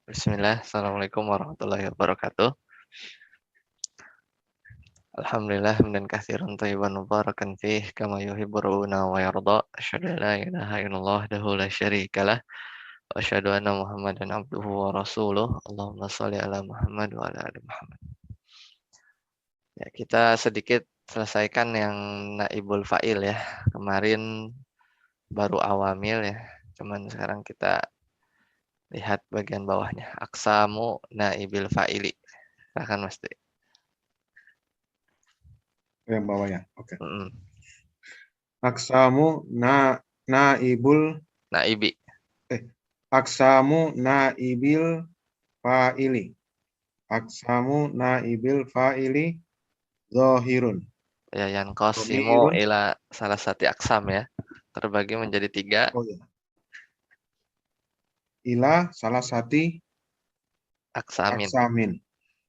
Bismillah, Assalamualaikum warahmatullahi wabarakatuh. Alhamdulillah, hamdan katsiran thayyiban mubarakan fih, kama yuhibbu rabbuna wa yarda. Asyhadu an la ilaha illallah wahdahu la syarikalah, wa asyhadu anna Muhammadan abduhu wa rasuluh. Allahumma shalli ala Muhammad wa ala ali Muhammad. Ya, kita sedikit selesaikan yang naibul fa'il ya. Kemarin baru awamil ya. Cuman sekarang kita lihat bagian bawahnya. Aksamu naibil fa'ili. Silakan Mas. Yang bawah ya. Oke. Mm-mm. Aksamu naibul Naibi. aksamu naibil fa'ili. Aksamu naibil fa'ili zahirun. Ya, yang kosimu Dhamirun. ila salah satu aksam ya. Terbagi menjadi 3. Oh ya. Ila salah satu Aksamin. aksamin.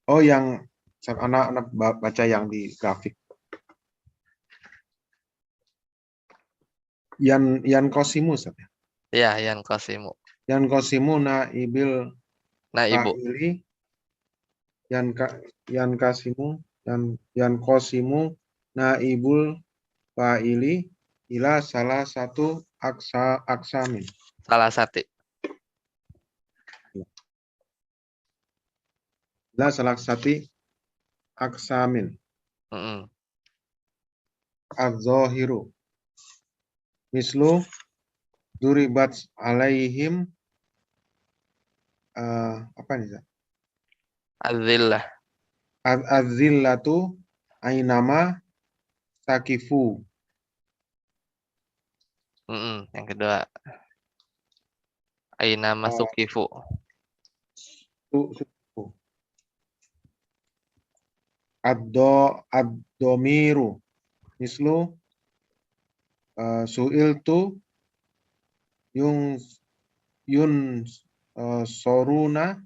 Oh, yang anak-anak baca yang di grafik. Yan kosimu saja. Ya, yang kosimu. Yan kosimu naibil Nah, Ibu. fa'ili. Yan kasimu yan kosimu naibul fa'ili ila salah satu aksamin. Salah satu. Ila salah satu aksamin. Mm-mm. Az-zahiru. Mislu duribat alaihim apa nih? Azillah. Az-zillatu ainama takifu. Mm-mm. Yang kedua. Aina masukifu. Ad-domiru. Mislu su'iltu yun soruna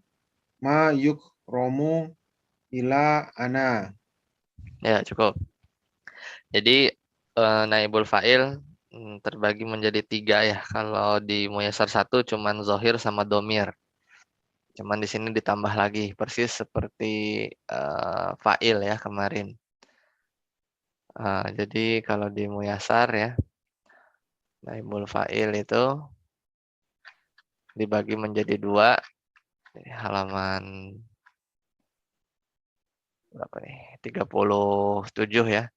ma yukromu ila ana. Ya, cukup. Jadi naibul fa'il terbagi menjadi 3 ya. Kalau di Muyassar 1 cuman zohir sama domir. Cuman di sini ditambah lagi persis seperti fa'il ya kemarin. Jadi kalau di Muyassar ya, naibul fa'il itu dibagi menjadi 2. Halaman berapa nih? 37 ya.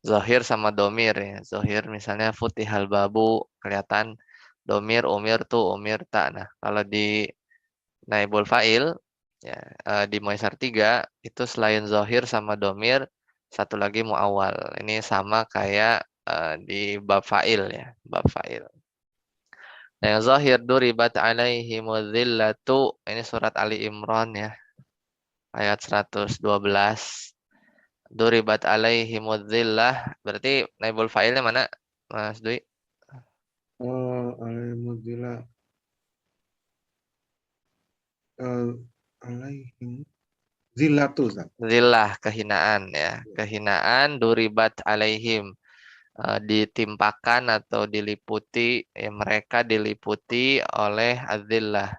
Zohir sama domir ya. Zohir misalnya futihal babu kelihatan, domir umir tuh umir tak. Nah, kalau di naibul fa'il ya, di Muyassar 3 itu selain zohir sama domir satu lagi muawwal. Ini sama kayak di bab fa'il ya, bab fa'il. Nah, yang zahir duribat alaihimudz-zillatu, ini surat Ali Imran ya, ayat 112. Duribat alaihimudz-zillah, berarti naibul fa'ilnya mana, Mas Dwi? Alhamdulillah alaihim zillatu. Zillah, kehinaan ya. Kehinaan duribat alaihim, ditimpakan atau diliputi, ya, mereka diliputi oleh azillah.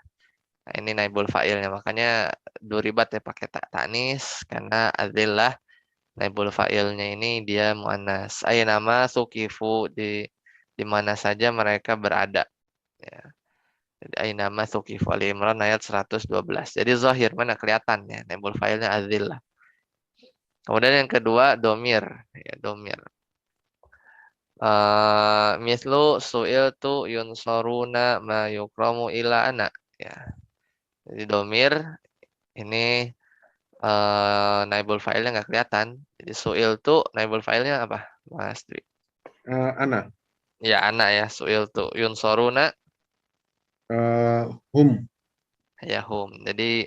Nah, ini naibul fa'ilnya, makanya duribat ya pakai tak tanis karena azillah naibul fa'ilnya ini dia muannas. Nama sukifu, di mana saja mereka berada ya. Jadi nama sukifu, Ali Imran ayat 112. Jadi zahir mana kelihatan ya, naibul fa'ilnya azillah. Kemudian yang kedua domir ya, domir. Mislu su'iltu yunsoruna ma yukramu ila anak ya. Jadi domir ini naibul fa'ilnya nggak kelihatan. Jadi su'iltu naibul fa'ilnya apa, Mas Dwi? Ana Ya, anak ya, su'iltu yunsoruna hum ya hum. Jadi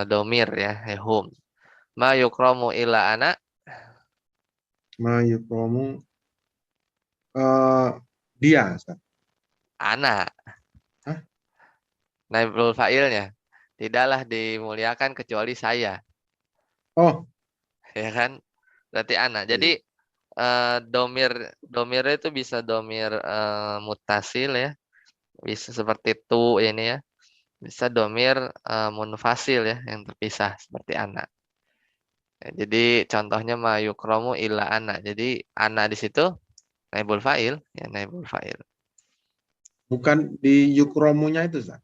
domir ya, hum. Ma yukramu ila anak ma yukramu dia. anak. Hah? Naibul fa'ilnya tidaklah dimuliakan kecuali saya. Oh, Ya kan? Berarti anak. iya. Jadi domir itu bisa domir mutasil ya. Bisa seperti tu ini ya. bisa domir munfasil ya, yang terpisah seperti anak. Ya, jadi contohnya ma yukromu illa ana. Jadi ana di situ naibul fa'il, ya naibul fa'il. Bukan di yukromunya itu, Ustaz.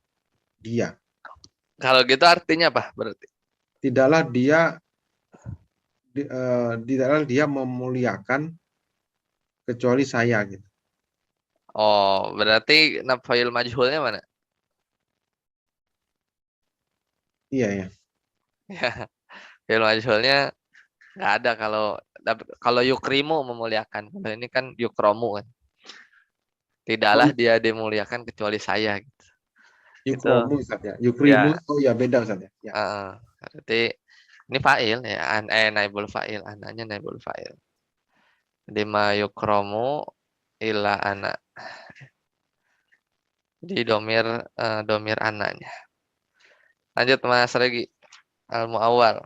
Dia. Kalau gitu artinya apa berarti? Tidaklah dia tidaklah dia memuliakan kecuali saya gitu. Oh, berarti fa'il majhulnya mana? Iya ya. Ya, fa'il majhulnya nggak ada kalau yukrimu memuliakan. Kalau ini kan yukromu kan. Oh, Tidaklah dia dimuliakan kecuali saya gitu. Itu yukromu Ustaz ya. ya, Yukrimu oh ya beda Ustaz ya. Ya. berarti ini fa'il ya, naibul fa'il, anaknya naibul fa'il. Jadi ma yukromu illa anak. Jadi domir anaknya. Lanjut Mas Regi. Al muawwal.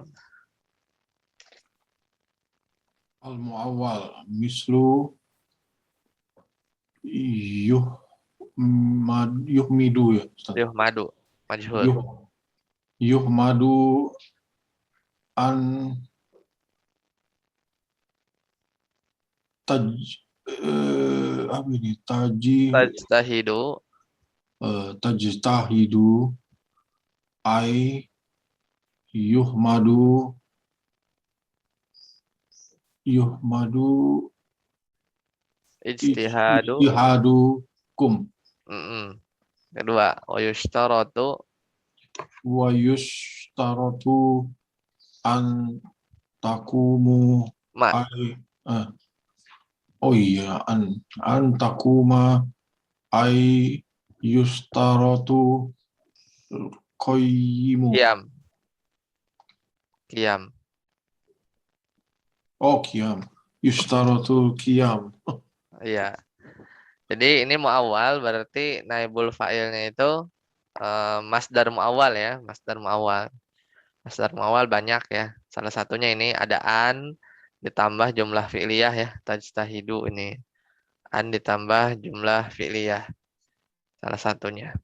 Al-muawwal mislu yuh yuhmidu ya Ustaz. Yuh madu. Majhul. Yuh yuhmadu an taj apa ini Tajtahidu. tajtahidu ai yuhmadu yuhmadu Ijtihadu. ijtihadukum Mm-mm. Kedua. Wa yushtaratu. wa yushtaratu an takumu Ma. ai oh iya an takuma ai yustaratu qayyimu Kiam. Kiam. oh qiyam yustaratu qiyam Iya. Jadi ini muawwal berarti naibul fa'ilnya itu masdar muawwal ya. Masdar muawwal. Masdar muawwal banyak ya. Salah satunya ini ada an ditambah jumlah fi'liyah ya. Tajtahidu ini. An ditambah jumlah fi'liyah. Salah satunya.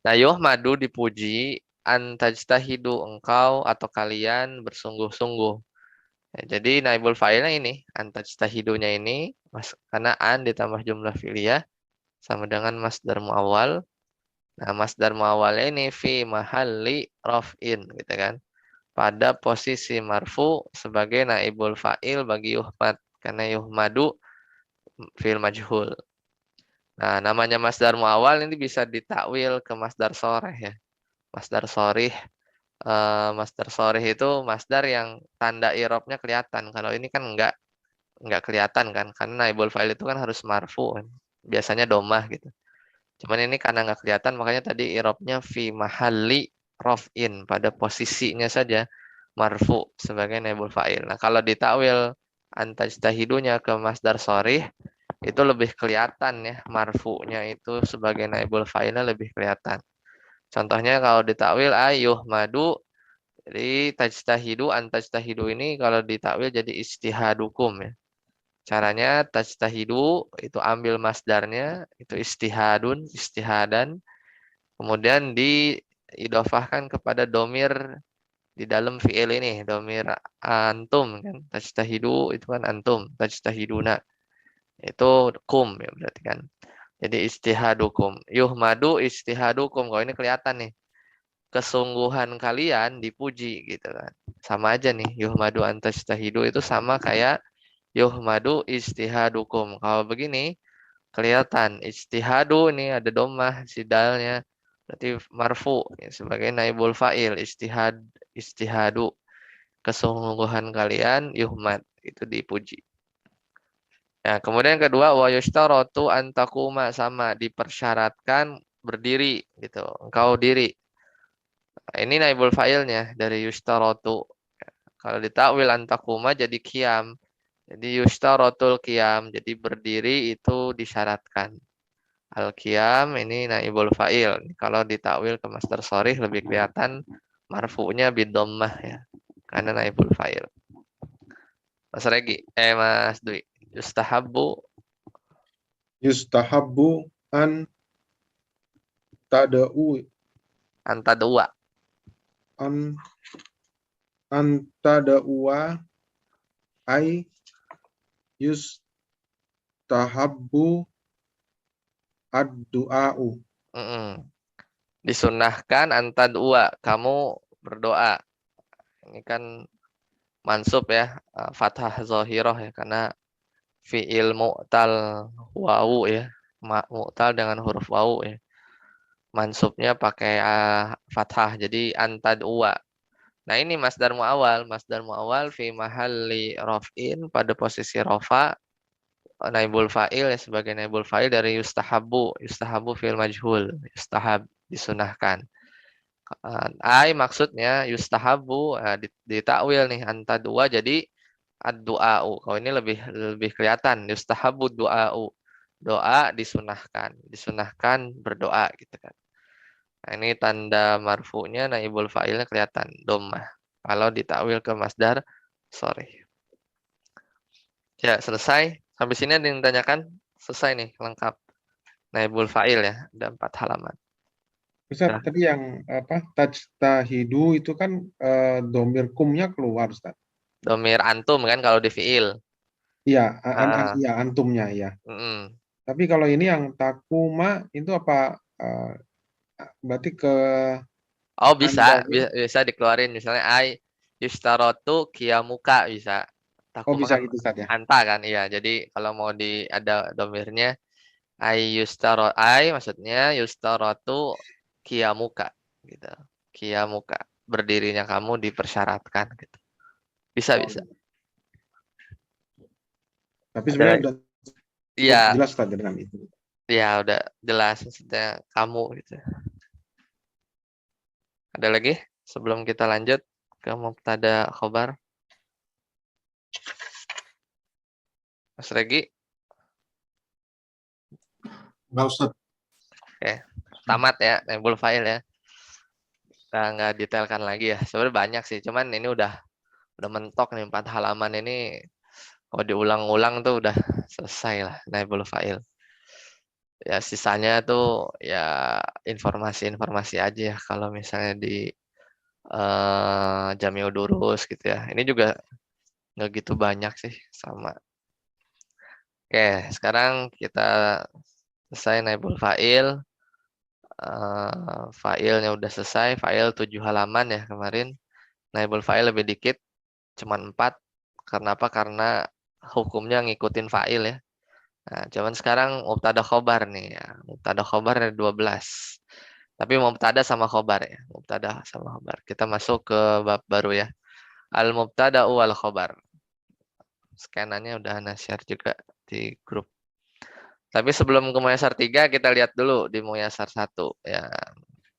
Nah, yuhmadu dipuji an tajtahidu engkau atau kalian bersungguh-sungguh. Ya, jadi naibul fa'ilnya ini, an tajtahidunya ini karena an ditambah jumlah fi'liyah sama dengan masdar muawwal. Nah, masdar muawwalnya ini fi mahalli raf'in gitu kan. Pada posisi marfu sebagai naibul fa'il bagi yuhmad karena yuhmadu fi'il majhul. Nah, namanya masdar muawwal ini bisa ditakwil ke masdar soreh ya. Masdar sorih, masdar sorih itu masdar yang tanda i'rabnya kelihatan. Kalau ini kan enggak kelihatan kan, karena naibul fa'il itu kan harus marfu kan. Biasanya domah gitu. Cuman ini karena nggak kelihatan makanya tadi i'rabnya fi mahalli raf'in pada posisinya saja marfu sebagai naibul fa'il. Nah, kalau ditakwil antajtahidunya ke masdar sorih itu lebih kelihatan ya marfu'nya itu sebagai naibul fa'ilnya lebih kelihatan. Contohnya kalau ditakwil ayuh madu, jadi tajtahidu antajtahidu ini kalau ditakwil jadi istihadukum ya. Caranya tajtahidu itu ambil masdarnya itu istihadun, istihadan, kemudian diidofahkan kepada domir di dalam fi'il ini, domir antum kan. Tajtahidu itu kan antum, tajtahiduna. Itu kum ya berarti kan. Jadi istihadukum. Yuhmadu istihadukum. Kalau ini kelihatan nih. Kesungguhan kalian dipuji gitu kan. Sama aja nih. Yuhmadu antastahidu itu sama kayak yuhmadu istihadukum. Kalau begini kelihatan istihadu ini ada domah sidalnya. Berarti marfu ya, sebagai naibul fa'il istihadu. Kesungguhan kalian yuhmad itu dipuji. Ya, kemudian yang kedua wa yushtaratu an taquma sama dipersyaratkan berdiri gitu. Engkau diri. Nah, ini naibul fa'ilnya dari yushtaratu. Kalau ditakwil an taquma jadi qiyam. Jadi yushtaratul qiyam, jadi berdiri itu disyaratkan. Al qiyam ini naibul fa'il. Kalau ditakwil ke masdar sharih lebih kelihatan marfu'nya bidammah ya. Karena naibul fa'il. Mas Regi, Mas Dwi. Yustahabbu Yustahabbu an tada'u Anta dua. An anta da'uwa ay yustahabbu ad-du'a'u. Disunahkan anta dua. Kamu berdoa. Ini kan mansub ya. Fathah zahirah ya. Karena fi'il mu'tal wawu ya. Mu'tal dengan huruf wawu ya. Mansubnya pakai fathah. Jadi anta dua. Nah ini masdar mu'awal. Masdar mu'awal fi mahalli raf'in pada posisi rafa. Naibul fa'il ya, sebagai naibul fa'il dari yustahabu. Yustahabu fi'il majhul. Yustahab, disunahkan. Ai maksudnya yustahabu, ditakwil nih anta dua jadi ad-du'a'u. Kalau ini lebih kelihatan yustahabu du'a'u. Doa disunahkan. Disunahkan berdoa gitu kan. Nah, ini tanda marfu'nya naibul fa'ilnya kelihatan dhammah. Kalau ditakwil ke masdar sorry. Ya, selesai. Sampai sini ada yang ditanyakan? Selesai nih, lengkap. Naibul fa'il ya, ada 4 halaman. Ustaz, Ya. tadi yang apa tajtahidu itu kan domir kumnya keluar, Ustaz. Domir antum kan kalau di fi'il. Iya, Ah, iya antumnya ya. mm-mm. Tapi kalau ini yang takuma itu apa berarti ke Oh bisa, andanya? bisa dikeluarin. Misalnya yustarotu kiamuka bisa. Oh Takuma bisa kan gitu Ustaz ya. anta kan, iya. Jadi kalau mau ada domirnya maksudnya yustarotu kiamuka gitu. Kiamuka, berdirinya kamu dipersyaratkan gitu. Bisa Oh, bisa. tapi Ada sebenarnya lagi? udah cukup Iya, jelas Ustaz dengan itu. ya udah jelas maksudnya kamu gitu. Ada lagi sebelum kita lanjut ke mubtada khobar? Mas Regi? Enggak, Ustaz. Oke, tamat ya, naibul fa'il ya. Kita nggak detailkan lagi ya. Sebenarnya banyak sih, cuman ini udah mentok nih 4 halaman ini. Kalau diulang-ulang tuh udah selesai lah naibul fa'il. Ya sisanya tuh ya informasi-informasi aja ya kalau misalnya di Jami'u Durus gitu ya. Ini juga nggak gitu banyak sih sama. Oke, sekarang kita selesai naibul fa'il. Fa'ilnya udah selesai. Fa'il 7 halaman ya kemarin. Naibul fa'il lebih dikit, cuman 4. Karena apa? Karena hukumnya ngikutin fa'il ya. Nah, cuman sekarang mubtada khobar nih ya. Mubtada khobar ada 12. Tapi mubtada sama khobar ya. Mubtada sama khobar. Kita masuk ke bab baru ya. Al-mubtada wal khobar. Scanannya udah Ana share juga di grup. Tapi sebelum ke Muyasar 3, kita lihat dulu di Muyasar 1. Ya,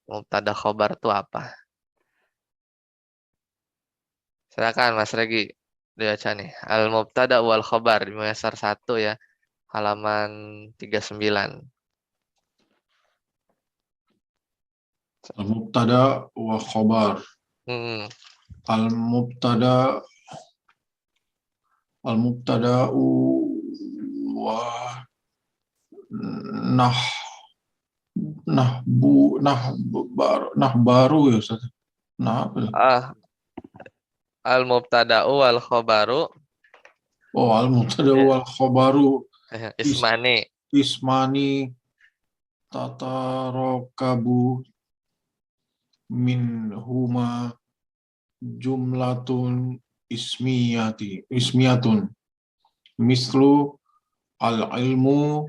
mubtada khobar itu apa? Silakan Mas Regi dibaca nih. Al-mubtada wal khobar di Muyasar 1 ya. Halaman 39. Al-mubtada wa khobar. Hmm. Al-mubtada wa nah baru ya Ustaz. Nah apa ya? Al-mubtada wal khobaru Oh, al-mubtada ya. wal khobaru Ismani. ismani tatarokabu min huma jumlatun ismiyatun mislu al-ilmu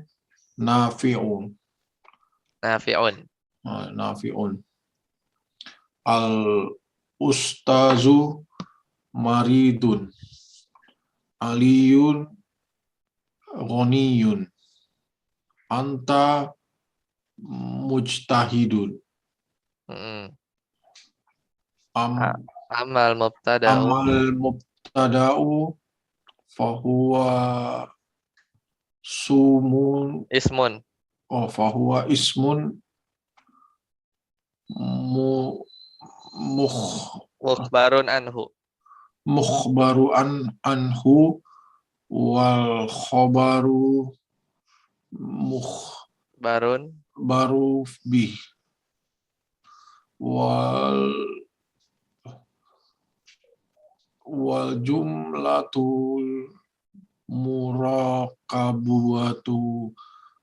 nafi'un Nafi'un. nafi'un al-ustazu maridun aliyun ghaniyun anta mujtahidun Hmm. am Amal mubtada'u amal mubtada'u fahuwa sumun ismun fahuwa ismun mu mukh mukhbarun anhu. mukhbaru anhu wal khobaru mukhbaru Barun bih wal wal jumlatul murakabuatu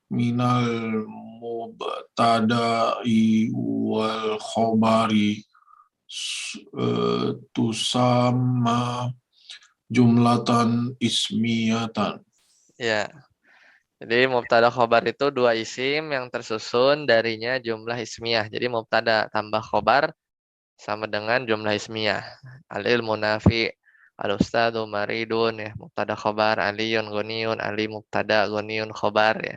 minal mubtada'i wal khobari tusamma jumlatan ismiyatan. Ya. Jadi mubtada khobar itu dua isim yang tersusun darinya jumlah ismiyah. Jadi mubtada tambah khobar sama dengan jumlah ismiyah. Al-ilmu nafi, al-ustadu maridun, ya. Mubtada khobar, aliyun ghaniyun, ali mubtada ghaniyun khobar, ya.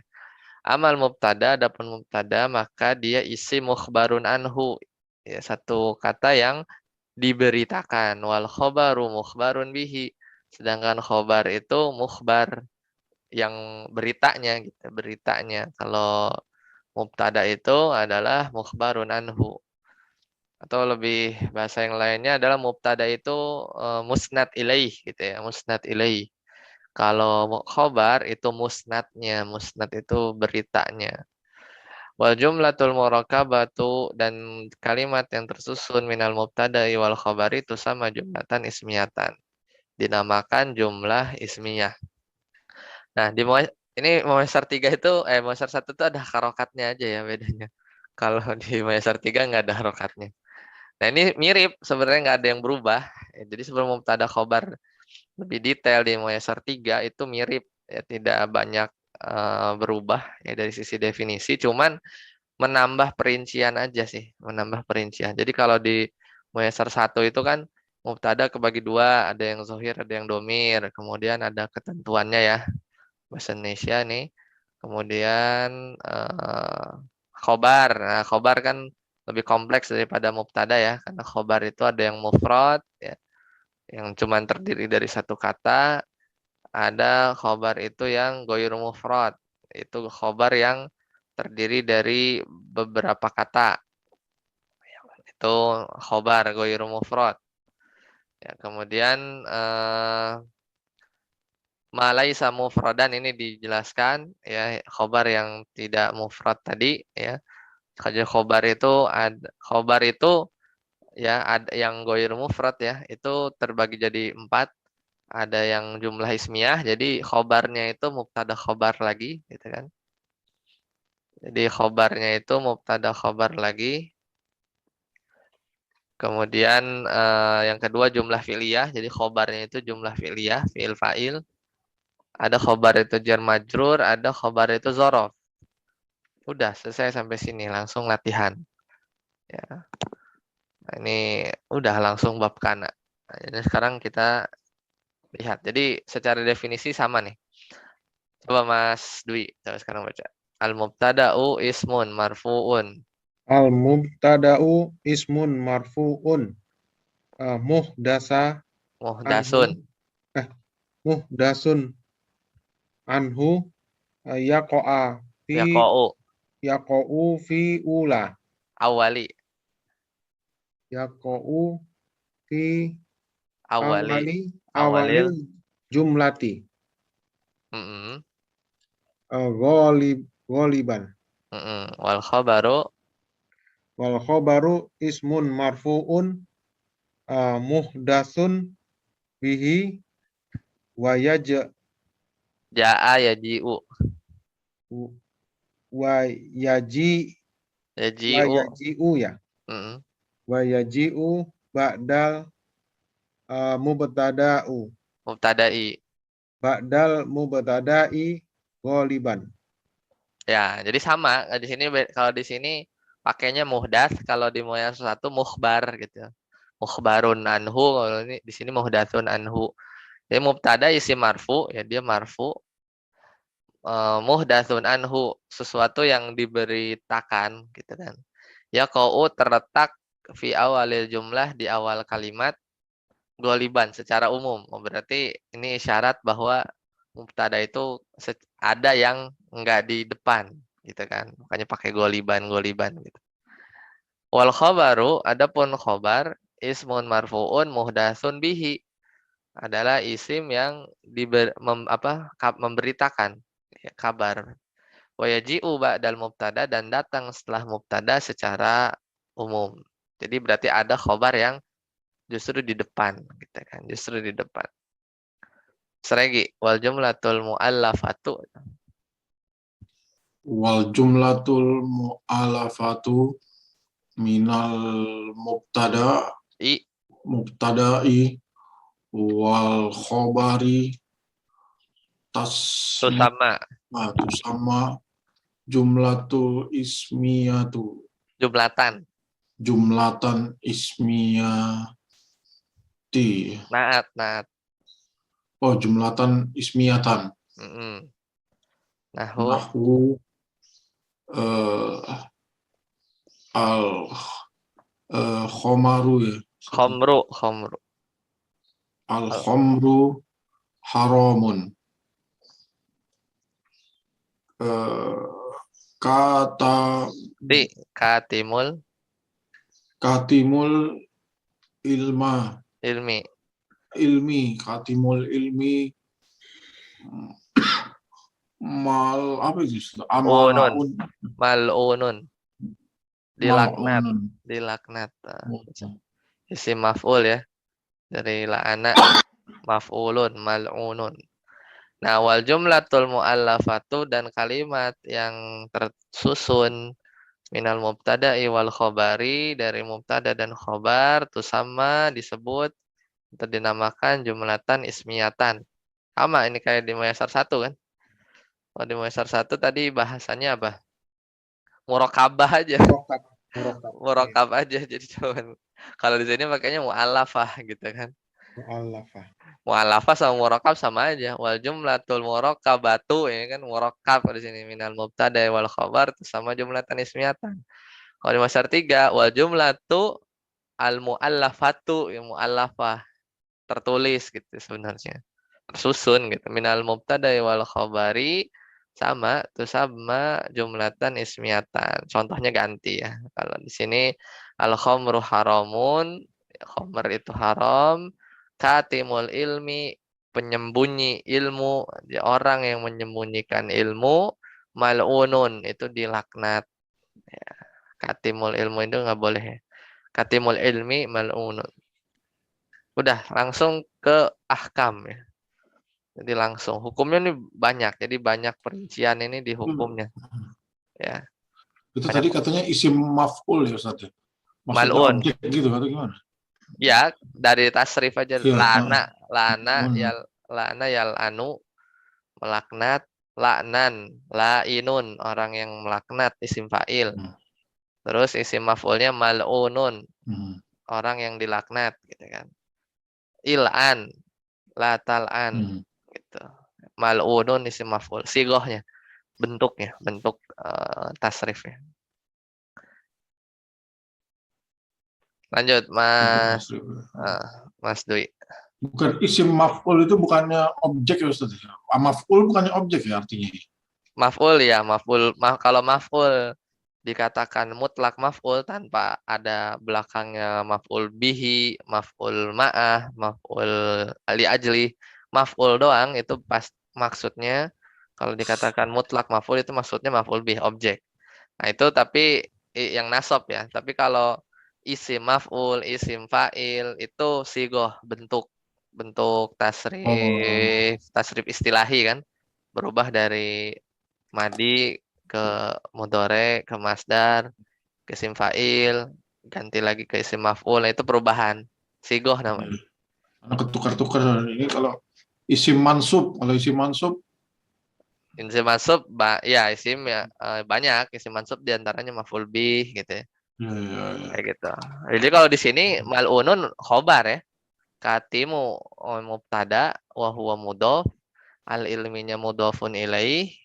Amal mubtada, adapun mubtada maka dia isi mukhbarun anhu, ya, satu kata yang diberitakan. Wal khobaru mukhbarun bihi, sedangkan khobar itu mukhbar yang beritanya gitu, beritanya. Kalau mubtada itu adalah mukhbarun anhu. Atau lebih bahasa yang lainnya adalah mubtada itu musnad ilaih gitu ya, musnad ilaih. Kalau khobar itu musnadnya, musnad itu beritanya. Wal jumlatul murakabatu, dan kalimat yang tersusun minal mubtada'i wal khobar itu sama jumlatan ismiyatan. Dinamakan jumlah ismiyah. Nah, ini Muyassar 3 itu Muyassar 1 itu ada harokatnya aja ya bedanya. Kalau di Muyassar 3 nggak ada harokatnya. Nah, ini mirip sebenarnya, nggak ada yang berubah. Ya, jadi sebelum mubtada khobar lebih detail di Muyassar 3 itu mirip, ya, tidak banyak berubah ya dari sisi definisi, cuman menambah perincian aja sih, menambah perincian. Jadi kalau di Muyassar 1 itu kan mubtada kebagi dua, ada yang zohir, ada yang domir, kemudian ada ketentuannya ya bahasa Indonesia nih. Kemudian khobar. Nah, khobar kan lebih kompleks daripada mubtada ya, karena khobar itu ada yang mufrad ya, yang cuma terdiri dari satu kata, ada khobar itu yang goir mufrad, itu khobar yang terdiri dari beberapa kata, itu khobar goir mufrad ya. Kemudian malaisa mufradan ini dijelaskan ya, khobar yang tidak mufrad tadi ya. Kalau khobar itu khobar itu ya ada yang goir mufrad ya, itu terbagi jadi 4. Ada yang jumlah ismiyah, jadi khobarnya itu mubtada khobar lagi gitu kan. Jadi khobarnya itu mubtada khobar lagi. Kemudian yang kedua jumlah fi'liyah, jadi khobarnya itu jumlah fi'liyah, fi'il fa'il. Ada khobar itu jar majrur, ada khobar itu zorof. Udah selesai sampai sini, langsung latihan. Ya, nah, ini udah langsung bab kana. Nah, jadi sekarang kita lihat. Jadi secara definisi sama nih. Coba Mas Dwi, coba sekarang baca. Al-mubtada'u ismun marfu'un. Al-mubtada'u ismun marfu'un. Muhdasa anhu. Muhdasun. Muhdasun anhu. Yaqa'a fi Yaqa'u. yaqa'u fi ula. Awali. Yaqa'u fi Awali. awali Awalil. jumlati. Mm-mm. Ghaliban. Wal khabaru. Wal khobaru ismun marfu'un muhdasun bihi wa Ja'a yaji'u. wa yaji wa Yaji'u. yaji'u ya. Mm-mm. Wa yaji'u ba'dal mubtada'u. Mubtada'i. Ba'dal mubtada'i ghaliban. Ya, jadi sama. Di sini kalau di sini pakainya muhdas, kalau di Muyassar 1 mukhbar gitu. Mukhbarun anhu, kalau ini di sini muhdatsun anhu. Jadi mubtada isi marfu, ya dia marfu. Muhdatsun anhu, sesuatu yang diberitakan gitu kan. Ya qau terletak fi awalil jumlah, di awal kalimat, goliban secara umum. Berarti ini isyarat bahwa mubtada itu ada yang enggak di depan gitu kan. Makanya pakai goliban gitu. Wal khabaru, adapun khobar ismun marfuun muhdatsun bihi, adalah isim yang memberitakan ya, kabar. Wa yaji'u ba'dal mubtada, dan datang setelah mubtada secara umum. Jadi berarti ada khobar yang justru di depan, gitu kan? Justru di depan. Seregi, wal jumlatul mu'allafatu. Wal jumlatul mu'alafatu minal I, mubtada'i wal khobari itu tasni sama. sama jumlatul ismiyatu Jumlatan. jumlatan ismiyati. Naat. Oh, jumlatan ismiyatan. Mm-mm. Nahu, Nahwu eh, al khomaru ya. khomru. Al khomru haramun. Eh, kata Katimul katimul ilma ilmi. katimul ilmi mal apa itu? Unun. Amalaun Mal'unun. Dilaknat. malunun. Dilaknat. Isim maf'ul ya. Dari la'ana. Maf'ulun. Mal'unun. Nah, wal jumlatul mu'allafatu dan kalimat yang tersusun minal mubtada'i wal khobari dari mubtada dan khobar sama disebut atau dinamakan jumlatan ismiyatan. Sama ini kayak di Muyassar 1 kan. Kalau di Muyassar 1 tadi bahasannya apa? Murokabah aja. Murokat. Murokab aja jadi cuman. Kalau di sini makanya mu'allafah gitu kan. Mu'allafah. Mu'allafah sama murokab sama aja. Wal jumlatul murokabatu ya kan murokab di sini minal mubtada wal khobar sama jumlatan ismiyatan. Kalau di Muyassar 3 wal jumlatu al mu'allafatu ya mu'allafah tertulis gitu sebenarnya. Tersusun gitu. Minal mubtada wal khabari sama jumlatan ismiyatan. Contohnya ganti ya. Kalau di sini al khamru haramun, khamr itu haram, katimul ilmi penyembunyi ilmu, orang yang menyembunyikan ilmu, mal'unun itu dilaknat. Ya. Katimul ilmu itu nggak boleh ya. Katimul ilmi mal'unun. Udah langsung ke ahkam ya. Jadi langsung hukumnya ini banyak. Jadi banyak perincian ini di hukumnya ya. Itu Banyak tadi katanya isim maf'ul ya Ustaz ya? Maksudnya malun. objek gitu atau gimana? Ya, dari tasrif aja Iya, lana yal anu melaknat laknan lainun orang yang melaknat isim fa'il. Terus isim maf'ulnya mal'unun orang yang dilaknat gitu kan. Il'an la tal'an gitu. Mal'unun isim maf'ul. Sigohnya bentuknya, bentuk tasrifnya. Lanjut, Mas Dwi. Bukan isim maf'ul itu bukannya objek ya Ustaz? Maf'ul bukannya objek ya artinya? Maf'ul ya, kalau maf'ul dikatakan mutlak maf'ul tanpa ada belakangnya maf'ul bihi, maf'ul ma'ah, maf'ul li ajli, maf'ul doang itu pas maksudnya kalau dikatakan mutlak maf'ul itu maksudnya maf'ul bih objek. Nah, itu tapi yang nasab ya. Tapi kalau isim maf'ul, isim fa'il itu sigoh bentuk tasrif istilahi kan. Berubah dari madi ke mudhore ke masdar ke isim fa'il ganti lagi ke isim maf'ul. Nah, itu perubahan. Sigoh namanya. Karena ketukar-tukar ini kalau isim mansub Isim mansub ya isim ya banyak isim mansub diantaranya maf'ul bih gitu ya. ya. Kayak gitu. Jadi kalau di sini mal'unun khobar ya. Katimu mubtada wa huwa mudhof, al ilminya mudhofun ilaih. Ya,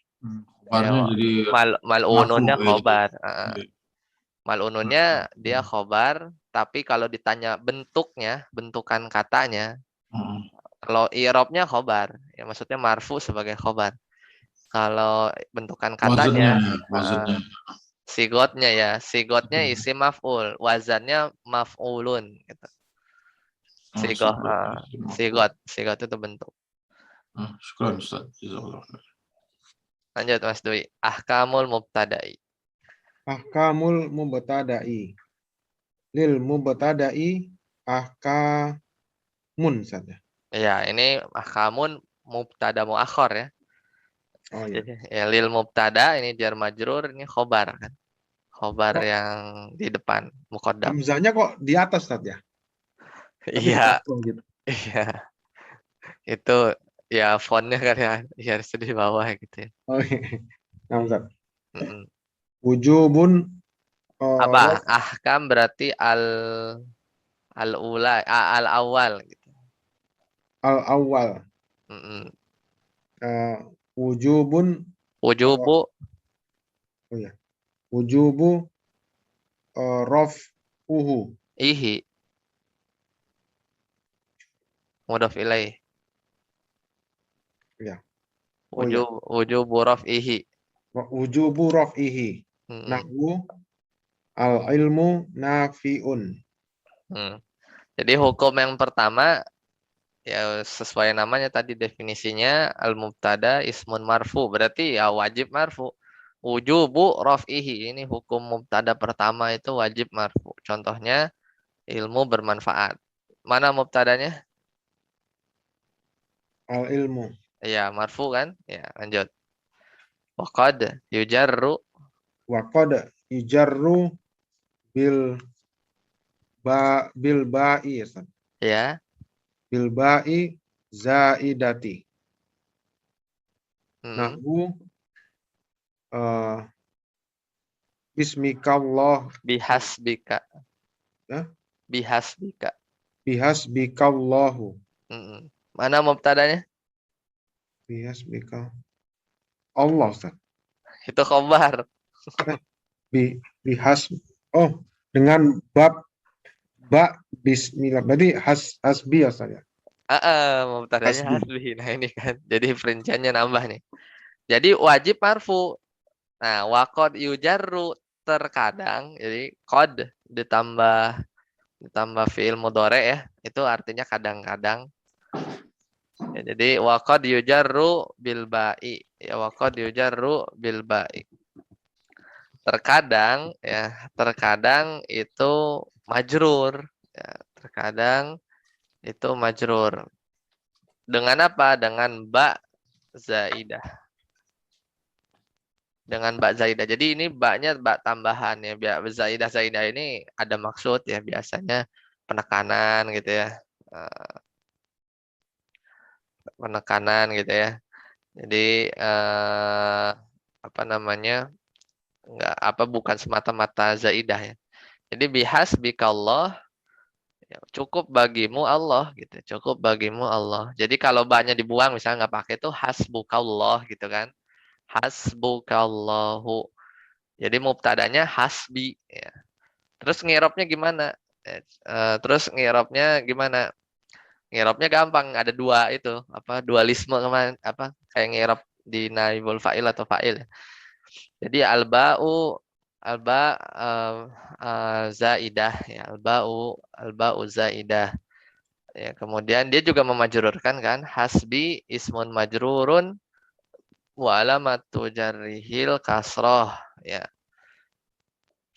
Kabarnya jadi marfu mal'ununnya gitu. khobar. Mal'ununnya dia khobar, tapi kalau ditanya bentuknya, bentukan katanya, kalau i'rabnya khobar, ya maksudnya marfu sebagai khobar. Kalau bentukan katanya, Wazannya. sigotnya isim maf'ul, wazannya maf'ulun gitu. Sigoh, sigot itu bentuk. Syukran Ustaz. Jazakallah. Lanjut Mas Dwi. Ahkamul mubtada'i. Ahkamul mubtada'i. lil mubtada'i ahkamun saja. Ya, ini ahkamun mubtada muakhar ya. Oh ya. Jadi ya lil mubtada ini jar majrur, ini khobar kan. Khobar Kok yang di depan muqaddam. hamzahnya kok di atas Ustaz ya? Tapi di Iya, kasroh gitu. iya. Itu ya fontnya kan ya, ya harus di bawah gitu ya. Oh iya. Nah, Ustaz. Mm-mm. Wujubun Apa? rof Ahkam berarti al ula al awal gitu. al awal. Mm-mm. Wujubun uh, Wujubu oh ya. Wujubu rof uhu. ihi mudhaf ilaih. Ya. Oh ya. Wujubu raf'ihi. Wujubu rof'ihi. Mm-mm. Nahwu al ilmu nafiun. Hmm. Jadi hukum yang pertama ya sesuai namanya tadi definisinya al mubtada ismun marfu, berarti ya wajib marfu. Wujubu raf'ihi, ini hukum mubtada pertama itu wajib marfu. Contohnya ilmu bermanfaat. Mana mubtadanya? Al ilmu. Ya marfu kan? Ya lanjut. Waqad yujarru Wa qad yujarru bil bil ba'i ya, Ustaz. ya. Bil ba'i zaidati. Hmm. Nahwu eh, bismikallah Bihasbika. ya, Bihasbika. bihasbikallahu. Mm-mm. Mana mubtadanya? Bihasbikal Allah, Ustaz. Itu khobar. Eh, bihas oh dengan ba bismillah. Berarti hasbi ya, Ustaz ya. Mubtadanya Hasbi. hasbi. Nah ini kan. Jadi perinciannya nambah nih. Jadi wajib marfu. Nah, waqad yujarru terkadang. Jadi qad ditambah fiil mudhari ya. Itu artinya kadang-kadang. Ya, jadi waqad yujarru bil ba'i. Ya waqad yujarru bil ba'i. Terkadang ya, terkadang itu majrur. Ya, terkadang itu majrur. Dengan apa? Dengan ba zaidah. Dengan ba zaidah. Jadi ini baknya bak tambahan ya. Biar zaidah zaidah ini ada maksud ya, biasanya penekanan gitu ya. Eh, Penekanan gitu ya. Jadi apa namanya? Enggak apa bukan semata-mata zaidah ya. Jadi bihasbikallah, ya, cukup bagimu Allah gitu. Cukup bagimu Allah. Jadi kalau banyak dibuang misalnya nggak pakai itu hasbukallah gitu kan. Hasbukallahu. Jadi mubtadanya hasbi ya. Terus ngirobnya gimana? Terus ngirobnya gimana? Ngirobnya gampang, ada dua itu, apa dualisme kemarin apa kayak ngirab di naibul fa'il atau fa'il. Jadi alba zaidah ya, alba'u zaidah. Ya, kemudian dia juga memajrurkan kan hasbi ismun majrurun wa alamatu jarrihil kasroh ya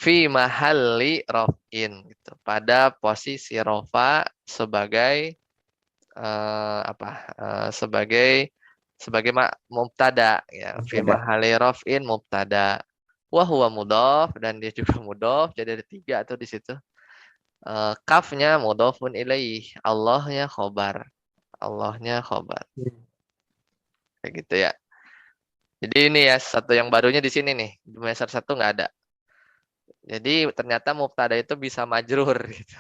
fi mahalli rofin gitu pada posisi rofa sebagai sebagai mubtada ya fi Ada. mahalli rofin mubtada wa huwa mudhaf dan dia juga mudhaf, jadi ada tiga tuh di situ. Kafnya mudhafun ilaih, Allahnya khobar kayak gitu ya. Jadi ini ya satu yang barunya di sini nih, di semester 1 nggak ada. Jadi ternyata mubtada itu bisa majrur gitu.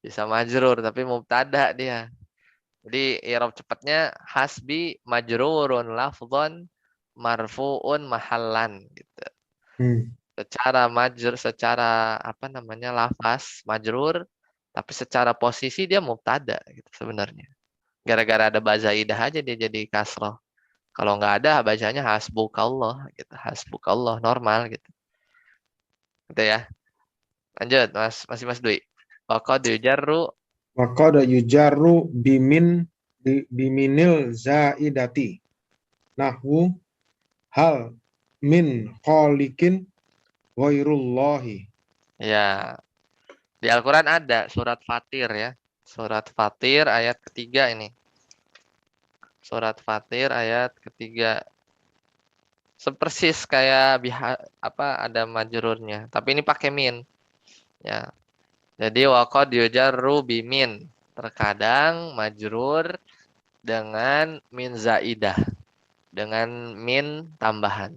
Bisa majrur tapi mubtada dia. Jadi i'rab cepatnya hasbi majrurun lafdhan marfuun mahallan gitu. Hmm. Secara apa namanya lafaz majrur tapi secara posisi dia mubtada gitu sebenarnya. Gara-gara ada bazaidah aja dia jadi kasroh. Kalau nggak ada bacanya hasbukallah gitu. Hasbukallah normal gitu. Gitu ya. Lanjut masih Mas Dwi. Waqad yujarru Wa qad yujarru biminil zaidati. Nahwu hal min khalikin ghairullahi. ya Di Al-Quran ada surat Fatir ya. Surat Fatir ayat ketiga ini. Surat Fatir ayat ketiga. Sepersis kayak ada majrurnya. Tapi ini pakai min. Ya. Jadi waqad yujarru bimin. Terkadang majrur dengan min zaidah. Dengan min tambahan.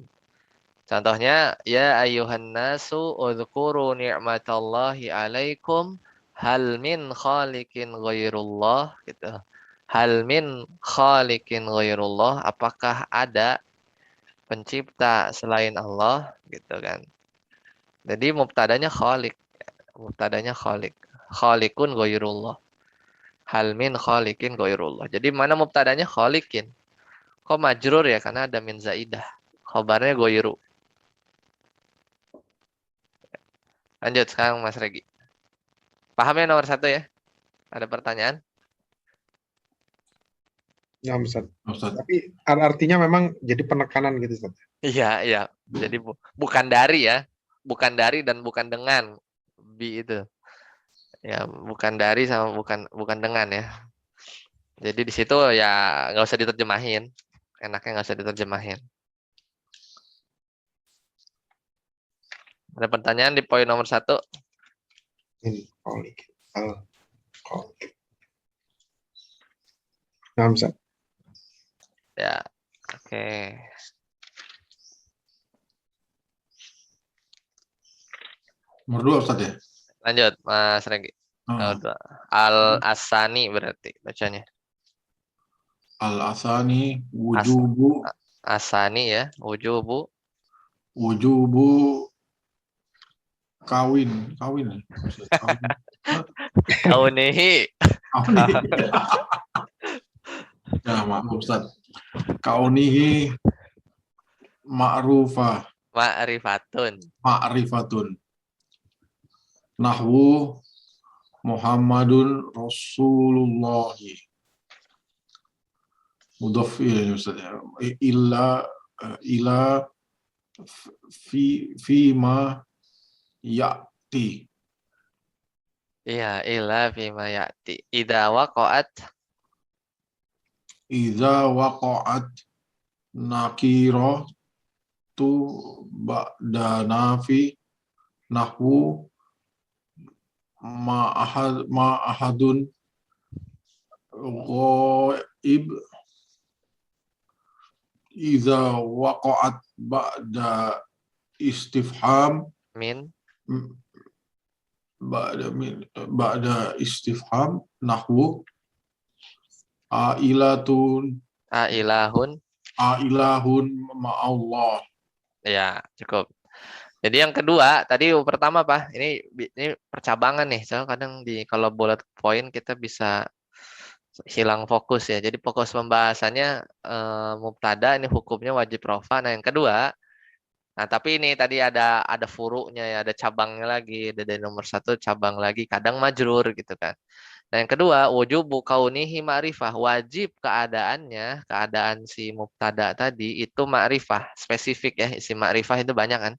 Contohnya, ya ayuhan nasu udhkuru ni'matallahi alaikum hal min khaliqin ghairullah gitu. Hal min khaliqin ghairullah, apakah ada pencipta selain Allah gitu kan. Jadi mubtadanya khaliq, mubtadanya khaliq. Khaliqun ghairullah. Hal min khaliqin ghairullah. Jadi mana mubtadanya khaliqin? Kok majrur ya karena ada min zaidah. Khobarnya ghairu. Lanjut sekarang Mas Regi. Paham ya nomor 1 ya? Ada pertanyaan? Ya, Ustaz. Ustaz. Tapi artinya memang jadi penekanan gitu, Ustaz. Iya, iya. Jadi bukan dari ya. Bukan dari dan bukan dengan. Bi itu. Ya, bukan dari sama bukan dengan ya. Jadi di situ ya nggak usah diterjemahin. Enaknya nggak usah diterjemahin. Ada pertanyaan di poin nomor 1? Min khaliq. Khaliq. Nah, Ustaz. Ya, oke. Nomor 2 Ustaz ya. Lanjut Mas Regi. Ah. Al-Asani berarti bacanya. Al-asani wujubu Asani ya, wujubu wujubu kawin kawin. Kawin. kaunihi. Kawin. Ya, maaf Ustaz. Kaunihi ma'rufah Ma'rifatun. ma'rifatun. Nahwu Muhammadun Rasulullah. Mudhaf ilaih Ustaz ya. Ila fi ma ya'ti. Iya, ila fima ya'ti. Idza waqa'at Idza waqa'at nakiratu ba'da nafi nahwu ma ahadun ghaib. Idza waqa'at ba'da istifham min ba'da istifham nahwu ailatun ilahun. ailahun ma'allah. Ya, cukup. Jadi yang kedua, tadi pertama Pak, ini percabangan nih. Soalnya kadang kalau bullet point kita bisa hilang fokus ya. Jadi fokus pembahasannya mubtada ini hukumnya wajib rofa. Nah, yang kedua, nah tapi ini tadi ada furu'nya ya, ada cabangnya lagi, ada dari nomor 1 cabang lagi, kadang majrur gitu kan. Nah, yang kedua, wujubu kaunihi ma'rifah, wajib keadaan si mubtada tadi itu ma'rifah, spesifik ya. Isim ma'rifah itu banyak kan.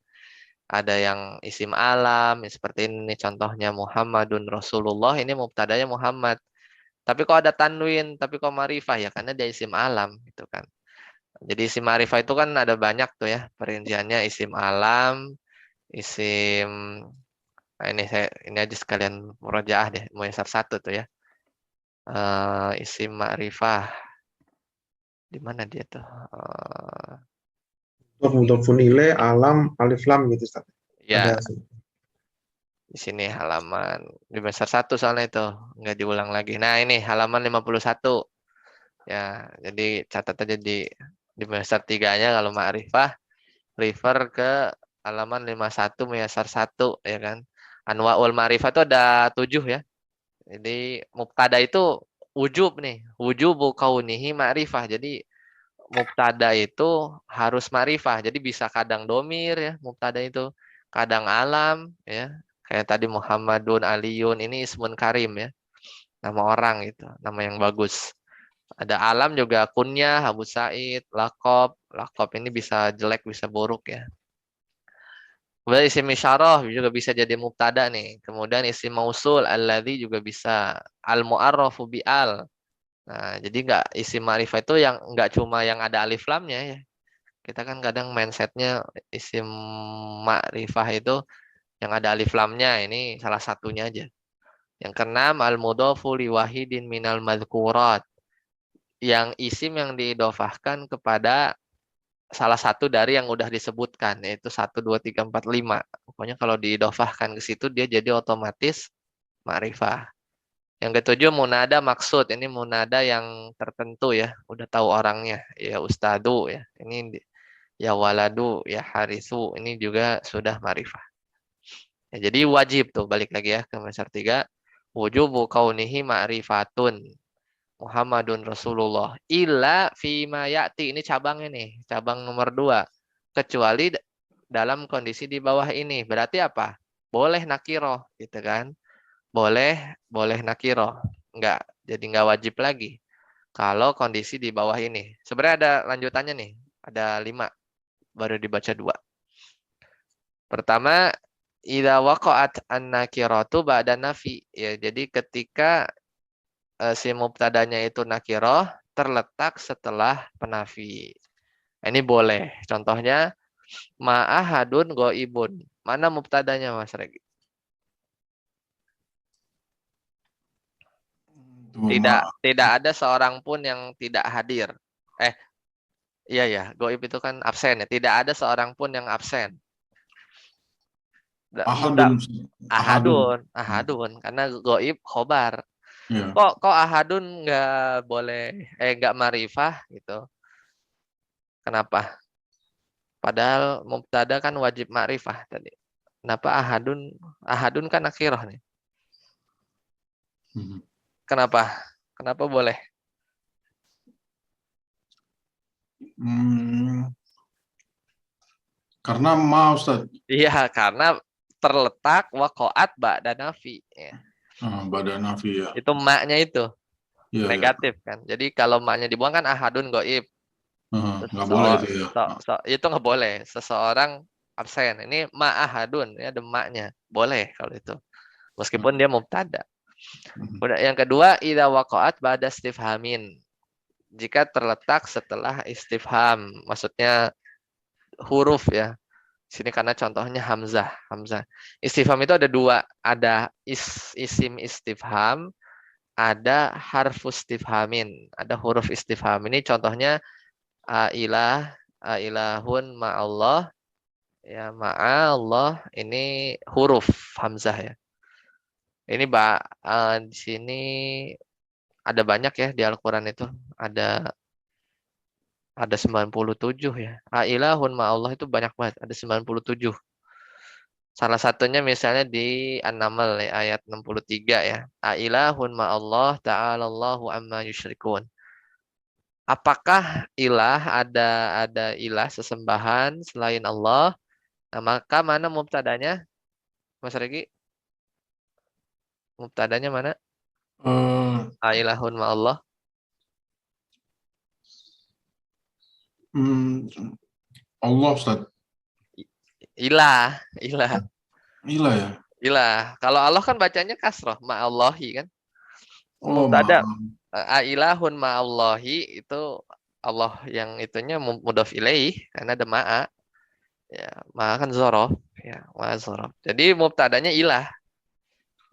Ada yang isim alam, seperti ini contohnya Muhammadun Rasulullah, ini mubtadanya Muhammad. Tapi kok ada tanwin, tapi kok ma'rifah ya karena dia isim alam gitu kan. Jadi isim ma'rifah itu kan ada banyak tuh ya perinciannya, isim alam, isim ini aja sekalian murojaah deh, muyassar 1 tuh ya. Isim ma'rifah. Di mana dia tuh? Mudhofun ilaih, alam, alif lam gitu, Ustaz. Ya, Ada. di sini halaman di muyassar 1 soalnya itu, nggak diulang lagi. Nah, ini halaman 51. Ya, jadi catat aja di muyassar 3-nya kalau ma'rifah refer ke halaman 51 muyassar 1 ya kan. Anwaul ma'rifah itu ada 7 ya. Jadi mubtada itu wujub nih, wujubu kaunihi ma'rifah. Jadi mubtada itu harus ma'rifah. Jadi bisa kadang domir ya, mubtada itu kadang alam ya. Kayak tadi Muhammadun Aliyun, ini ismun karim ya. Nama orang itu, nama yang bagus. Ada alam juga kunyah, Abu Said, lakob. Lakob ini bisa jelek, bisa buruk ya. Kemudian isim isyarah juga bisa jadi mubtada nih. Kemudian isim mausul alladzi juga bisa. Al mu'arrafu bi al. Nah, jadi nggak isim ma'rifah itu yang nggak cuma yang ada alif lamnya ya. Kita kan kadang mindsetnya isim ma'rifah itu yang ada alif lamnya, ini salah satunya aja. Yang keenam al mudhofu li wahidin minal madhkurat. Yang isim yang diidhofahkan kepada salah satu dari yang udah disebutkan, yaitu 1, 2, 3, 4, 5. Pokoknya kalau diidhofahkan ke situ dia jadi otomatis ma'rifah. Yang ketujuh munada maksud. Ini munada yang tertentu ya, udah tahu orangnya. Ya ustadu ya. Ini ya waladu, ya harisu. Ini juga sudah ma'rifah. Ya, jadi wajib tuh balik lagi ya ke dasar 3. Wujubu kaunihi ma'rifatun. Muhammadun Rasulullah. Illa fima ya'ti. Ini cabangnya nih. Cabang nomor 2. Kecuali dalam kondisi di bawah ini. Berarti apa? Boleh nakiroh gitu kan. Boleh nakiroh. Enggak. Jadi enggak wajib lagi. Kalau kondisi di bawah ini. Sebenarnya ada lanjutannya nih. Ada 5. Baru dibaca 2. Pertama, idza waqa'at an-nakiratu ba'da nafi. Ya, jadi ketika si mubtadanya itu nakiroh terletak setelah penafi. Ini boleh. Contohnya ma'ahadun goibun. Mana mubtadanya Mas Regi? Ma, Tidak ada seorang pun yang tidak hadir. Eh, iya ya, goib itu kan absen ya. Tidak ada seorang pun yang absen. ahadun, ahadun. Ahadun, ahadun karena goib khobar. Ya. Kok ahadun nggak boleh nggak marifah gitu. Kenapa? Padahal mubtada kan wajib ma'rifah tadi. Kenapa ahadun? Ahadun kan akhirah nih. Hmm. Kenapa? Kenapa boleh? Hmm, karena ma Ustaz. Iya, karena terletak waqa'at ba'da nafi. Ya. Badan nafi ya. Itu maknya itu Iya, ya. negatif kan. Jadi kalau maknya dibuang kan ahadun goib. Nggak boleh itu ya. Itu nggak boleh. Seseorang absen. Ini ma'ahadun. Ini ada maknya. Boleh kalau itu. Meskipun dia mubtada. Hmm. Udah, yang kedua, idza waqa'at ba'da istifhamin. Jika terletak setelah istifham. Maksudnya huruf ya. Sini karena contohnya hamzah. Hamzah. Istifham itu ada 2. Ada isim istifham. Ada harfus istifhamin. Ada huruf istifham. Ini contohnya ailahun ma'allah. Ya, ma'allah. Ini huruf hamzah ya. Ini di sini ada banyak ya di Al-Quran itu. Ada 97 ya. Ailahun ma'allah itu banyak banget. Ada 97. Salah satunya misalnya di An-Naml ya, ayat 63 ya. Ailahun ma'allah ta'alallahu amma yusyrikun. Apakah ilah ada ilah sesembahan selain Allah? Nah, maka mana mubtadanya? Mas Regi, mubtadanya mana? Eh, Ailahun ma'allah. hmm, Allah Ustaz. Ilah, ilah, Gila ya. ilah. Kalau Allah kan bacanya kasroh, ma'allahi kan. Oh, Mubtada maaf. ailahun ma'allahi itu Allah yang itunya mudhaf ilaih karena ada ma'a. Ya, ma'a kan zorof. Ya, ma'a zorof. Jadi mubtadanya ilah.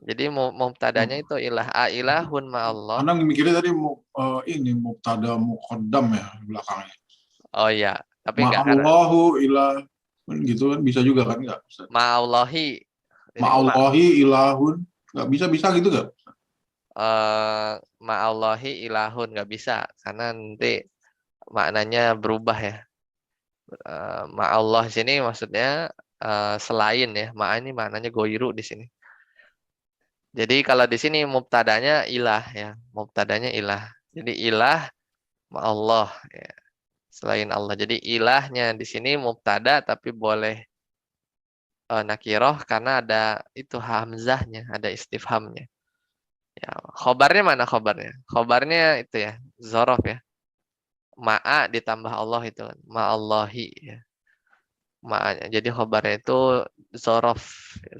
Jadi mubtadanya itu ilah. Ailahun ma'allah. Anda mikirnya tadi ini mubtada muqaddam ya belakangnya. Oh iya, tapi enggak karena Ma'allahu ilah kan gitu kan bisa juga kan enggak Ustaz? ma'allahi. Ini Ma'allahi ilahun nggak bisa gitu nggak? ma'allahi ilahun nggak bisa karena nanti maknanya berubah ya. Ma'allah sini maksudnya selain ya. Ma ini maknanya goiru di sini. Jadi kalau di sini mubtadanya ilah ya. Mubtadanya ilah. Jadi ilah ma'allah ya. Selain Allah. Jadi ilahnya di sini mubtada tapi boleh nakiroh karena ada itu hamzahnya, ada istifhamnya. Ya, khobarnya mana khobarnya? Khobarnya itu ya, zorof ya. Ma'a ditambah Allah itu. Ma'allahi ya. ma'anya. Jadi khobarnya itu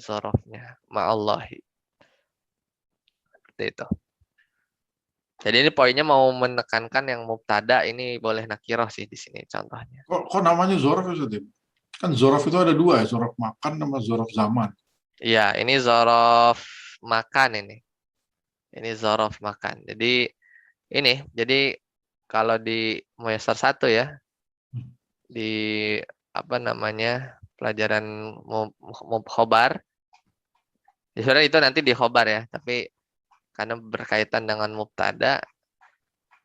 zorofnya ma'allahi. Seperti itu. Jadi ini poinnya mau menekankan yang mubtada ini boleh nakiroh sih di sini contohnya. Kok namanya zorof ya, Ustaz? Kan zorof itu ada dua ya, zorof makan sama zorof zaman. Iya, ini zorof makan ini. Ini zorof makan. Jadi kalau di Muyassar 1 ya, di apa namanya pelajaran khobar, ya sebenarnya itu nanti di khobar ya, tapi karena berkaitan dengan mubtada,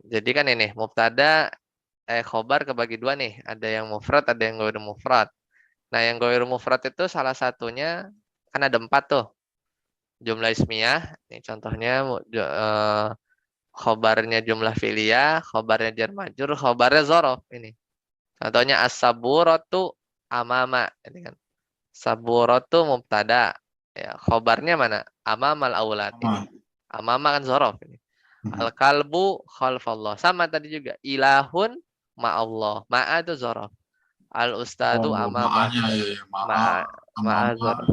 jadi kan ini mubtada khobar kebagi dua nih, ada yang mufrad, ada yang ghairu mufrad. Nah, yang ghairu mufrad itu salah satunya kan ada 4 tuh. Jumlah ismiyah, ini contohnya khobarnya jumlah fi'liyah, khobarnya jar majrur, khobarnya zorof ini. Contohnya as-saburatu amama, ini kan. Saburatu mubtada. Ya, khobarnya mana? Amamal aulad ini. Amama kan zorof ini. Al-kalbu khalfallah. Sama tadi juga. Ilahun ma'allah. Ma'a itu zorof. Al-ustadu amama. Ma'anya ya, Ma'a zorof.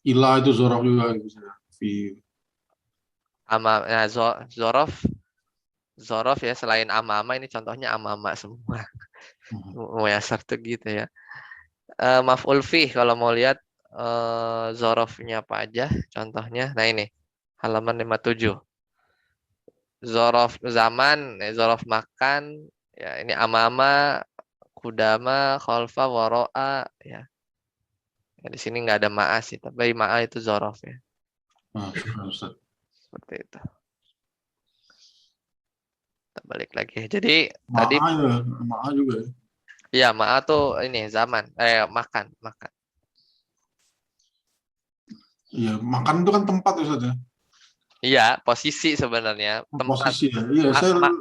Ilah itu zorof juga. Nah, zorof ya, selain amama ini contohnya amama semua. Muyassar tuh gitu ya. Maf'ul fih kalau mau lihat zorofnya apa aja contohnya. Nah ini halaman 57. Zorof zaman, zorof makan, ya ini amama, kudama, khalfa, waro'a, ya. Ya, di sini nggak ada ma'a sih, tapi ma'a itu zorof ya. Seperti itu. Kita balik lagi. Jadi tadi ma'a juga ya. iya, ma'a tuh ini zaman, makan. Iya, makan itu kan tempat ya, Ustaz ya. Iya, posisi sebenarnya. Tempat. Posisi ya. Iya,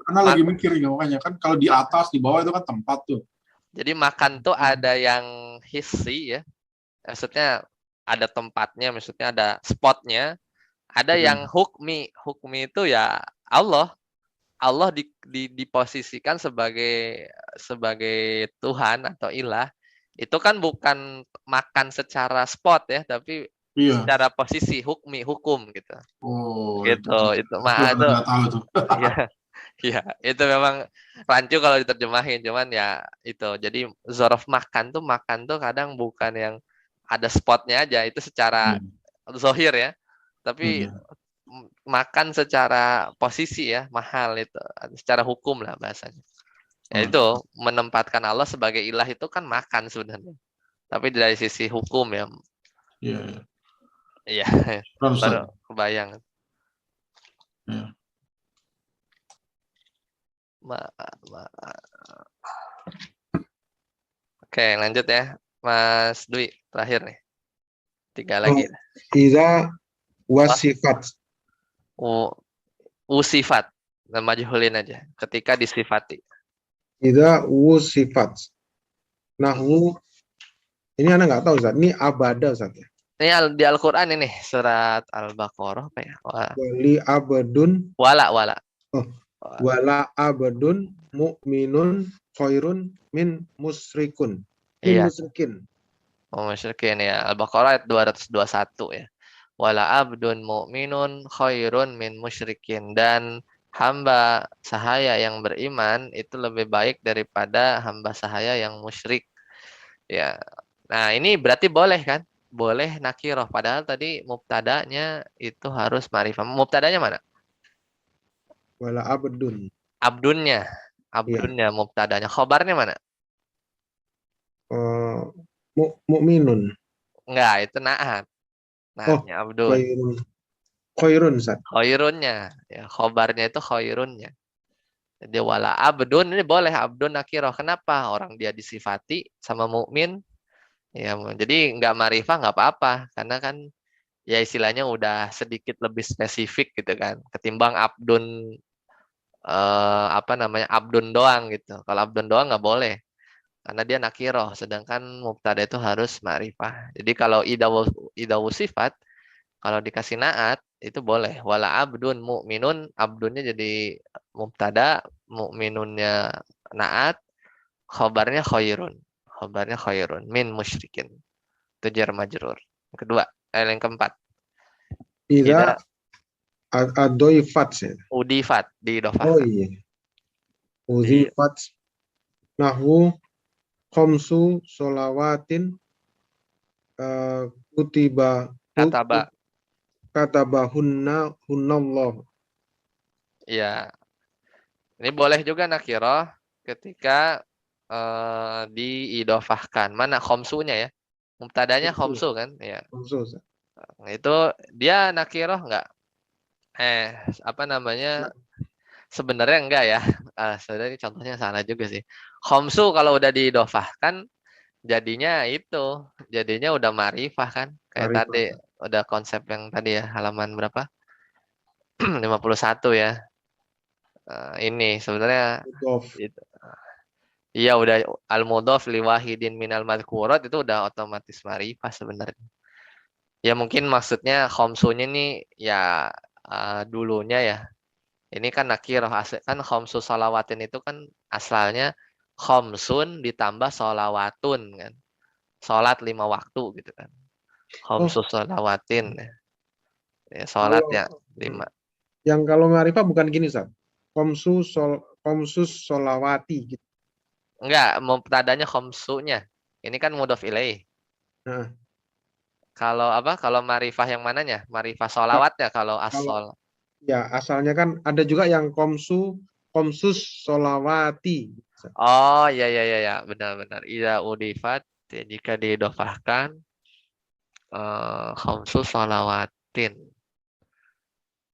karena lagi mikir ya, makanya kan kalau di atas, di bawah itu kan tempat tuh. Jadi makan tuh ada yang hissi ya. Maksudnya ada tempatnya, maksudnya ada spotnya. Ada yang hukmi. Hukmi itu ya Allah. Allah diposisikan sebagai Tuhan atau ilah. Itu kan bukan makan secara spot ya, tapi secara posisi, hukum gitu. Oh, gitu. Itu ma'a tuh. Iya. Iya, itu memang rancu kalau diterjemahin, cuman ya itu. Jadi zorof makan tuh kadang bukan yang ada spotnya aja, itu secara zohir ya. Tapi makan secara posisi ya, mahal itu. Secara hukum lah bahasanya. Ya itu, menempatkan Allah sebagai ilah itu kan makan sebenarnya. Tapi dari sisi hukum ya. Iya. Iya, baru kebayang. Ya. Oke, lanjut ya. Mas Dwi, terakhir nih. 3 lagi. Iza wasifat. Usifat. Majhulin aja. Ketika disifati. Iza usifat. Nahwu. Ini Anda nggak tahu, Ustaz. Ini abada, Ustaz. Ini di Al-Quran ini. Surat Al-Baqarah apa ya? Wali abadun. Wala. Oh. Wala abadun mu'minun khairun min musyrikun. Min musyrikin. Musyrikin ya. Al-Baqarah ayat 221 ya. Wala abdun mu'minun khairun min musyrikin. Dan hamba sahaya yang beriman itu lebih baik daripada hamba sahaya yang musyrik. Ya. Nah, ini berarti boleh kan? Boleh nakiroh. Padahal tadi mubtadanya itu harus ma'rifah. Mubtadanya mana? Wala abdun. Abdunnya mubtadanya. Khobarnya mana? Mu'minun. Enggak, itu na'at. Na'atnya abdun. Khairun, Ustaz. Khairunnya. Ya, khobarnya itu khairunnya. Jadi wala abdun ini boleh abdun nakiroh. Kenapa? Orang dia disifati sama mukmin. Ya, jadi nggak ma'rifah nggak apa-apa. Karena kan ya istilahnya udah sedikit lebih spesifik gitu kan. Ketimbang abdun abdun doang gitu. Kalau abdun doang nggak boleh. Karena dia nakiroh. Sedangkan mubtada itu harus ma'rifah. Jadi kalau idawu sifat, kalau dikasih naat, itu boleh. Wala abdun mu'minun, abdunnya jadi mubtada, mu'minunnya naat, khobarnya khairun. Khabarnya khairun min musyrikin. Itu jar majrur. Yang kedua, yang keempat. Ida Ida adoifat ya. udifat Oh diidofahkan. iya. Di Udifat nahwu khamsu solawatin kutiba kataba. katabahunna hunnallah. Ya, ini boleh juga nakiroh ketika diidofahkan. Mana khamsunya ya? Mubtadanya khamsu kan? Ya. Khamsu. Ustaz. Nah, itu dia nakiroh enggak? Apa namanya? Nah, Sebenarnya enggak ya. Sebenarnya contohnya salah juga sih. Khamsu kalau udah diidofahkan jadinya itu, jadinya udah ma'rifah kan? Kayak Arifah. tadi udah konsep yang tadi ya, halaman berapa? 51 ya. Ini sebenarnya Mudhof. iya udah al-mudhaf li wahidin minal madhkurat itu udah otomatis ma'rifah sebenarnya. Ya mungkin maksudnya khamsunya nih ya dulunya ya. Ini kan nakirah kan khamsu salawatin itu kan asalnya khamsun ditambah salawatun kan. Salat 5 waktu gitu kan. Oh, Khamsu salawatin ya salat ya kalau 5. yang kalau ma'rifah bukan gini, Ustaz. Komsus solawati gitu. Enggak, mubtadanya khamsunya. Ini kan mudhaf ilaih. Nah, Kalau apa? Kalau ma'rifah yang mananya? Ma'rifah Ka- sholawat ya kalau kalau asol. ya asalnya kan ada juga yang komsus solawati. Oh ya ya ya ya benar-benar. Ida udifat ya, jika diidofahkan khamsus sholawatin.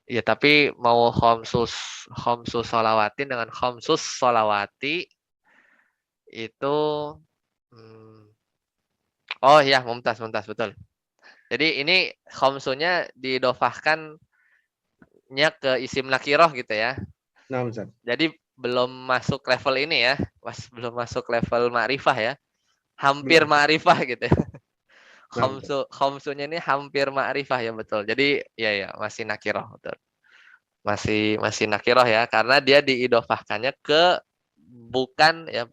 Ya tapi mau khamsus sholawatin dengan khamsus sholawati itu hmm, oh ya mumtaz mumtaz betul. Jadi ini khamsunya diidofahkannya ke isim nakiroh gitu ya. Nah, Ustaz. Jadi belum masuk level ini ya, belum masuk level ma'rifah ya, hampir Hmm. ma'rifah gitu ya. Nah, Ustaz. Khamsunya ini hampir ma'rifah ya betul. Jadi ya ya masih nakiroh betul. Masih nakiroh ya karena dia diidofahkannya ke bukan ya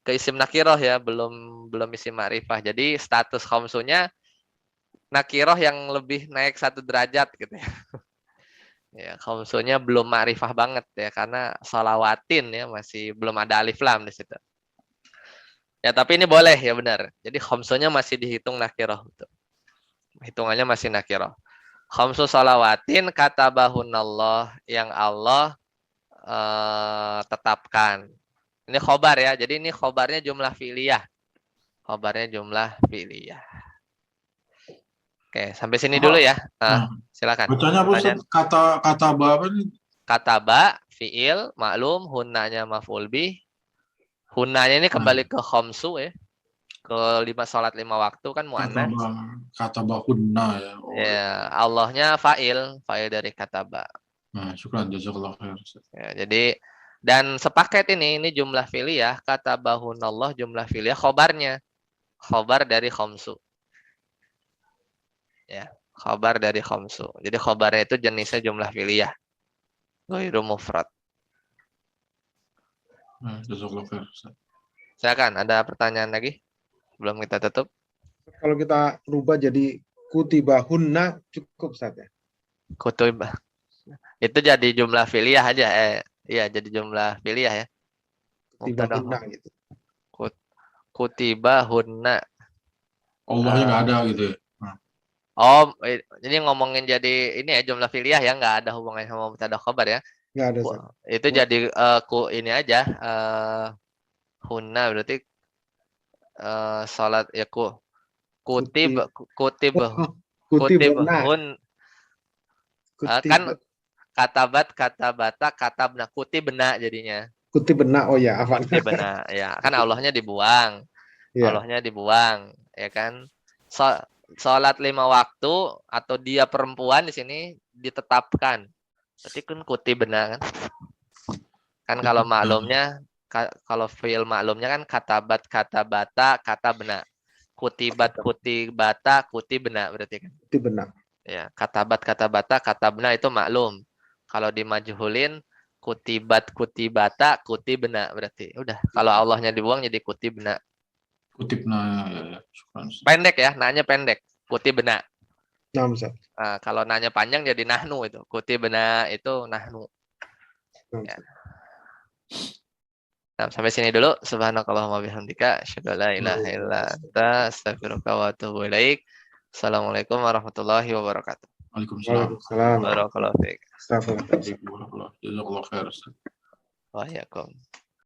ke isim nakiroh ya, belum isim ma'rifah. Jadi status khamsunya nakiroh yang lebih naik 1 derajat gitu ya. Ya, khamsunya belum ma'rifah banget ya karena sholawatin ya masih belum ada alif lam di situ. Ya, tapi ini boleh ya benar. Jadi khamsunya masih dihitung nakiroh. Betul. Hitungannya masih nakiroh. Khamsu salawatin katabahunallah yang Allah tetapkan. Ini khobar ya. Jadi ini khobarnya jumlah fi'liyah. Khobarnya jumlah fi'liyah. Oke, sampai sini dulu ya. Nah, Silakan. bacanya apa Ustaz? Pertanyaan. Kata apa ini? Kataba, fi'il, maklum, hunnanya maf'ul bih. Hunnanya ini Nah, kembali ke khamsu ya. Ke 5 waktu kan mu'annas. kata bahunna ya. Oh, ya. Ya, Allahnya fa'il dari kataba. Nah, syukran jazakallah khair. Ustaz. Ya, jadi dan sepaket ini jumlah fi'liyah kata bahunallah jumlah fi'liyah khobarnya. Khobar dari khamsu. Ya, khobar dari khamsu. Jadi khobarnya itu jenisnya jumlah fi'liyah. Ghairu mufrad. Nah, jazakallah khair. Ustaz. Silakan, ada pertanyaan lagi? Sebelum kita tutup. Kalau kita rubah jadi kutibahunna cukup, Ustaz ya. Kutub. Itu jadi jumlah fi'liyah aja. Iya, jadi jumlah fi'liyah ya. Mubtada Kutibahunna gitu. kutibahunna. Allahnya nggak ada gitu ya. Nah, Oh, ini ngomongin jadi ini ya jumlah fi'liyah ya, nggak ada hubungannya sama mubtada khabar ya. Nggak ada, Ustaz. Itu jadi ini aja hunna berarti salat ya kutib kutib kutib Kutibahunna. hun kan Kutib katabata katabna kutibna jadinya. kutibna. Oh ya, apa? Kutibna ya, kan Allahnya dibuang. Ya, Allahnya dibuang ya kan. Salat 5 waktu atau dia perempuan di sini ditetapkan. Berarti kan kutibna kan. Kan kalau maklumnya kalau fiil maklumnya kan katabat katabata katabna. Kutibat kutibata kutibna berarti kan. kutibna. Ya, katabat katabata katabna itu maklum. Kalau dimajhulin kutibat kutibata kutibna berarti. Udah, kalau Allahnya dibuang jadi kutibna. Kutip ya. Syukran, Ustaz. Pendek ya, nanya pendek. Kuti bena. Nah, Ustaz. Nah, kalau nanya panjang jadi nahnu itu. Kuti bena itu nahnu. Nah, Ya. Ustaz. Nah, sampai sini dulu. Subhanakallahumma bihamdika. Asyhadu an la ilaha Nah, illa anta astaghfiruka wa atubu ilaik. Assalamualaikum warahmatullahi wabarakatuh. Waalaikumsalam. Waalaikumsalam. Barakallahu fiik. Astagfirullah. Jazakallah khair, Ustaz. Wa iyyakum.